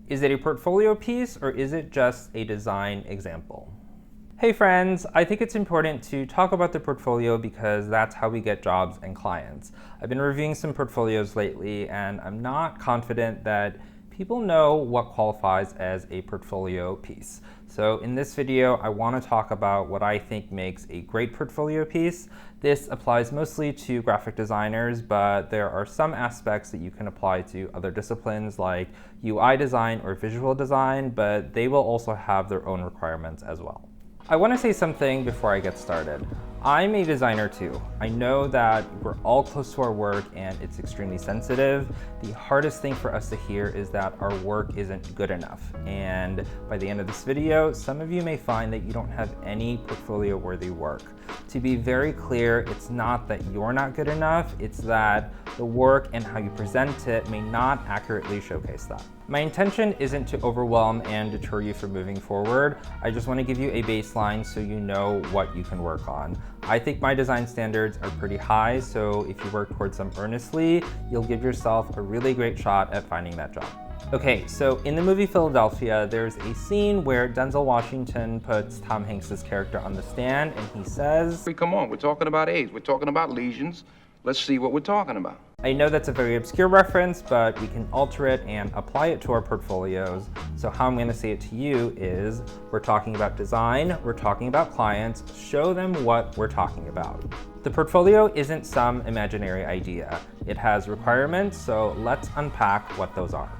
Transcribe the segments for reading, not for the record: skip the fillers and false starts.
Is it a portfolio piece or is it just a design example? Hey friends, I think it's important to talk about the portfolio because that's how we get jobs and clients. I've been reviewing some portfolios lately and I'm not confident that people know what qualifies as a portfolio piece. So in this video, I want to talk about what I think makes a great portfolio piece. This applies mostly to graphic designers, but there are some aspects that you can apply to other disciplines like UI design or visual design, but they will also have their own requirements as well. I want to say something before I get started. I'm a designer too. I know that we're all close to our work and it's extremely sensitive. The hardest thing for us to hear is that our work isn't good enough. And by the end of this video, some of you may find that you don't have any portfolio-worthy work. To be very clear, it's not that you're not good enough, it's that the work and how you present it may not accurately showcase that. My intention isn't to overwhelm and deter you from moving forward. I just want to give you a baseline so you know what you can work on. I think my design standards are pretty high, so if you work towards them earnestly, you'll give yourself a really great shot at finding that job. Okay, so in the movie Philadelphia, there's a scene where Denzel Washington puts Tom Hanks' character on the stand and he says, Come on, we're talking about AIDS, we're talking about lesions. Let's see what we're talking about. I know that's a very obscure reference, but we can alter it and apply it to our portfolios. So how I'm going to say it to you is, we're talking about design, we're talking about clients, show them what we're talking about. The portfolio isn't some imaginary idea. It has requirements, so let's unpack what those are.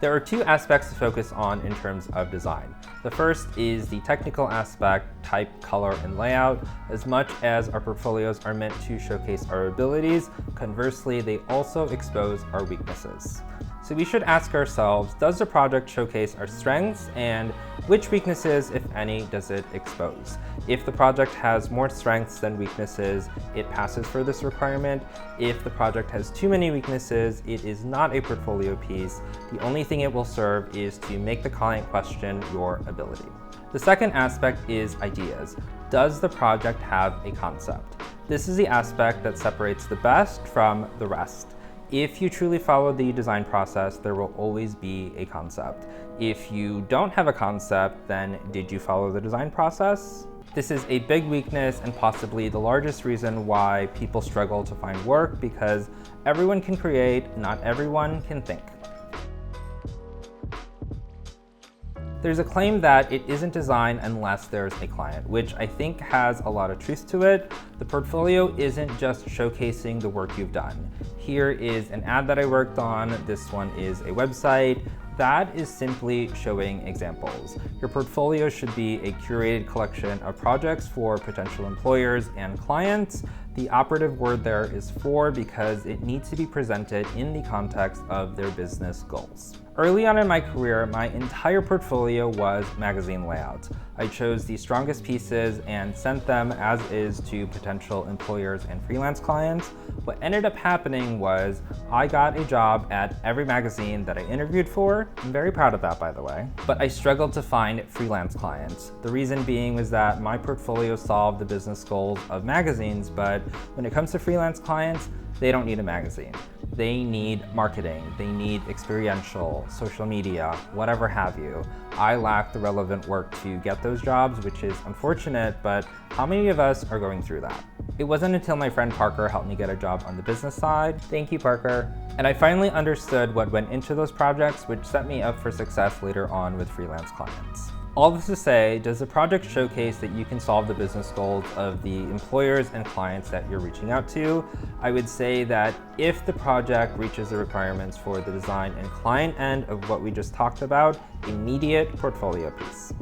There are two aspects to focus on in terms of design. The first is the technical aspect, type, color, and layout. As much as our portfolios are meant to showcase our abilities, conversely, they also expose our weaknesses. So we should ask ourselves, does the project showcase our strengths, and which weaknesses, if any, does it expose? If the project has more strengths than weaknesses, it passes for this requirement. If the project has too many weaknesses, it is not a portfolio piece. The only thing it will serve is to make the client question your ability. The second aspect is ideas. Does the project have a concept? This is the aspect that separates the best from the rest. If you truly follow the design process, there will always be a concept. If you don't have a concept, then did you follow the design process? This is a big weakness and possibly the largest reason why people struggle to find work, because everyone can create, not everyone can think. There's a claim that it isn't design unless there's a client, which I think has a lot of truth to it. The portfolio isn't just showcasing the work you've done. Here is an ad that I worked on. This one is a website. That is simply showing examples. Your portfolio should be a curated collection of projects for potential employers and clients. The operative word there is for, because it needs to be presented in the context of their business goals. Early on in my career, my entire portfolio was magazine layouts. I chose the strongest pieces and sent them as is to potential employers and freelance clients. What ended up happening was I got a job at every magazine that I interviewed for. I'm very proud of that, by the way. But I struggled to find freelance clients. The reason being was that my portfolio solved the business goals of magazines, but when it comes to freelance clients, they don't need a magazine. They need marketing, they need experiential, social media, whatever have you. I lack the relevant work to get those jobs, which is unfortunate, but how many of us are going through that? It wasn't until my friend Parker helped me get a job on the business side, thank you Parker, and I finally understood what went into those projects, which set me up for success later on with freelance clients. All this to say, does the project showcase that you can solve the business goals of the employers and clients that you're reaching out to? I would say that if the project reaches the requirements for the design and client end of what we just talked about, immediate portfolio piece.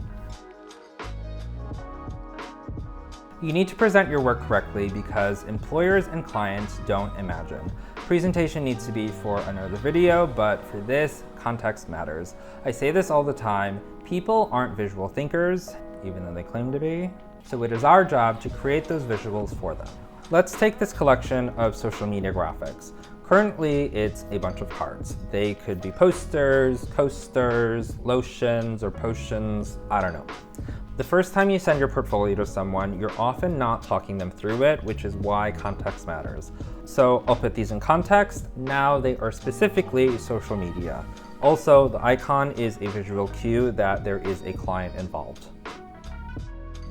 You need to present your work correctly because employers and clients don't imagine. Presentation needs to be for another video, but for this, context matters. I say this all the time, people aren't visual thinkers, even though they claim to be, so it is our job to create those visuals for them. Let's take this collection of social media graphics. Currently, it's a bunch of cards. They could be posters, coasters, lotions, or potions, I don't know. The first time you send your portfolio to someone, you're often not talking them through it, which is why context matters. So I'll put these in context. Now they are specifically social media. Also, the icon is a visual cue that there is a client involved.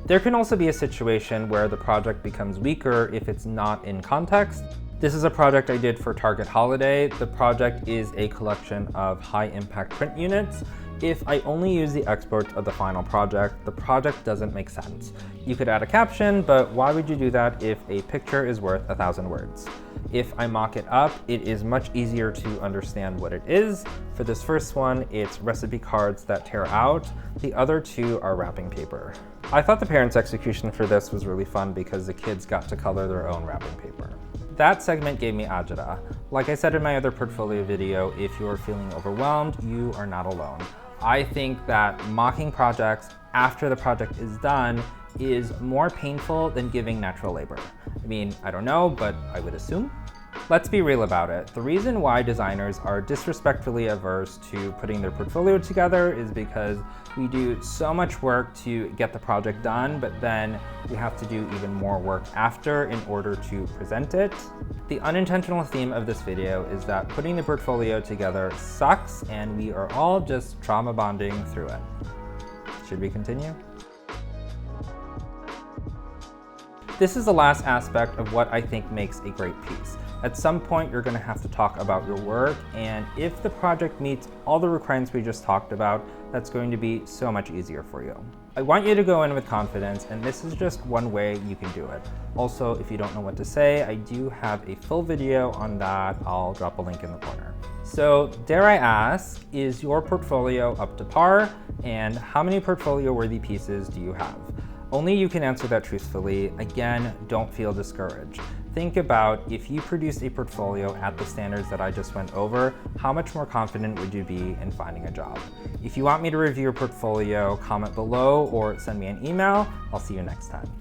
There can also be a situation where the project becomes weaker if it's not in context. This is a project I did for Target Holiday. The project is a collection of high-impact print units. If I only use the exports of the final project, the project doesn't make sense. You could add a caption, but why would you do that if a picture is worth 1,000 words? If I mock it up, it is much easier to understand what it is. For this first one, it's recipe cards that tear out. The other two are wrapping paper. I thought the parents' execution for this was really fun because the kids got to color their own wrapping paper. That segment gave me agita. Like I said in my other portfolio video, if you're feeling overwhelmed, you are not alone. I think that mocking projects after the project is done is more painful than giving natural labor. I mean, I don't know, but I would assume. Let's be real about it. The reason why designers are disrespectfully averse to putting their portfolio together is because we do so much work to get the project done, but then we have to do even more work after in order to present it. The unintentional theme of this video is that putting the portfolio together sucks, and we are all just trauma bonding through it. Should we continue? This is the last aspect of what I think makes a great piece. At some point, you're gonna have to talk about your work, and if the project meets all the requirements we just talked about, that's going to be so much easier for you. I want you to go in with confidence, and this is just one way you can do it. Also, if you don't know what to say, I do have a full video on that. I'll drop a link in the corner. So, dare I ask, is your portfolio up to par? And how many portfolio-worthy pieces do you have? Only you can answer that truthfully. Again, don't feel discouraged. Think about if you produced a portfolio at the standards that I just went over, how much more confident would you be in finding a job? If you want me to review your portfolio, comment below or send me an email. I'll see you next time.